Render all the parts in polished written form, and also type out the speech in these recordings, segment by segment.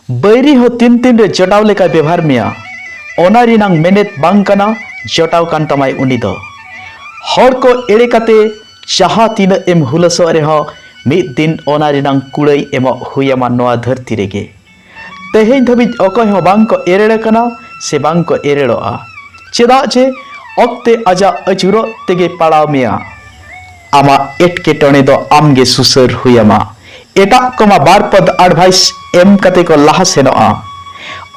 बैरी हो तीन तीन रे जटाव लेका व्यवहार मिया ओना रिनांग मेनेत बांग कना जटाव कान तमाय उनी दो हर को एड़े काते जहाँ तीन एम हुलसो रे हो मिद दिन ओना रिनांग कुड़ाई एमो हुयामा नोआ धरती रेगे तेहें धबिज अकय हो बांग को एरेड़े कना से बांग को एरेड़ोआ चेदा जे अक्ते आजा अजुरो तेगे पड़ाव मिया आमा एटकेटणे दो आमगे सुसर हुयामा एटा कोमा बार पद एडवाइस एम कते को लाहा सेनोआ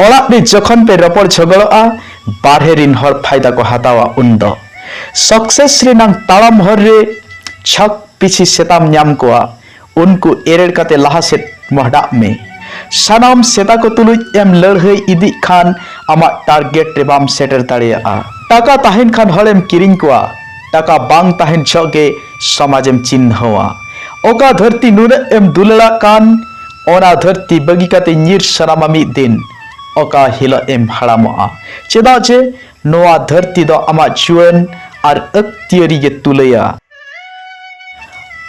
ओड़ा रे जखन पे रपड़ झगड़ोआ बारहे रिन हर फायदा को हतावा उन्दो सक्सेस रे नांग तालाम हर रे छक पिछि सेताम न्याम कोआ उनको एरेड़ कते लाहा सेट महडा में सानाम सेता को तुलुj एम लड़है इदी खान आमा टारगेट रे बाम सेटर दाड़ेया टाका ताहिन खान हरेम किरिंग कोआ टाका बांग ताहिन छगे समाजेम चिन्हवा ओका धरती नुरे एम दुलड़ा कान ओना धरती बगी काते निर सरामा मी दिन ओका हिला एम हड़ामोआ चेदा जे नोआ धरती दो आमा जुवन आर अक्तियरी गे तुलया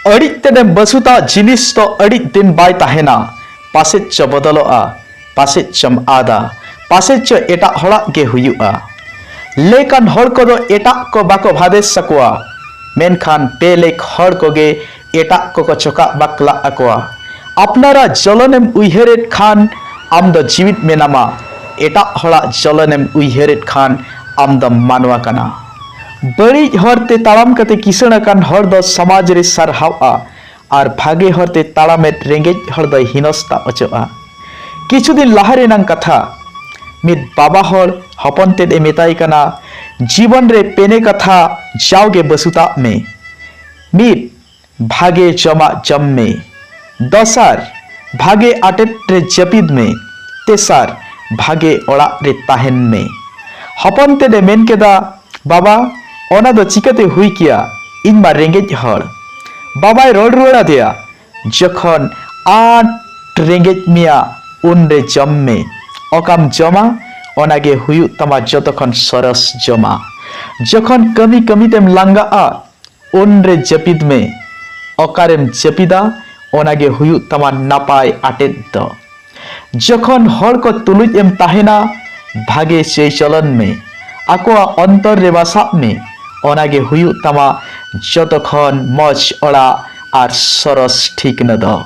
अड़ी तेने बसुता जिनिस तो अड़ी दिन बाय ताहेना पासे च बदलोआ पासे चम आदा पासे च एटा हड़ा गे हुयुआ लेकिन हर को दो एटा को बाको भादे सकुआ मेनखान पेलेक हर को गे एटा को चोका बाकला अकोआ अपनारा जलनेम उइहेरेट खान आम द जीवित मेनामा एटा हड़ा जलनेम उइहेरेट खान आम द मानवा कना बड़ी हरते ताड़ाम कते किसण कान हर द समाज रे सरहावा आर भागे हरते ताड़ामे रेंगेज हर द हिनस्ता अचोआ किछु दिन लाहारे नांग कथा मिद बाबा हर हपन तेद मेताई कना जीवन रे पेने कथा जाओगे बसुता में मिद भागे जमा जम में दसार भागे आटेट रे जपिद में तेसार भागे ओड़ा रे ताहेन में हपन तेदे मेन केदा बाबा ओना दो चिकते हुई किया इनमा रेंगेज हर बाबाय रोड रोड़ा दिया जखन आठ रेंगेज मिया उन रे जम में ओकाम जमा ओनागे हुयु तमा जतखन सरस जमा जखन कमी कमी तेम लांगा आ उन रे जपिद में ओकारेम जपिदा ओनागे हुयु तमा नापाय आटेद द जखन हर को तुलुज एम ताहेना भागे से चलन में आकोआ अंतर रे बासा में ओनागे हुयु तमा जतखन मज ओड़ा आर सरस ठीक न द।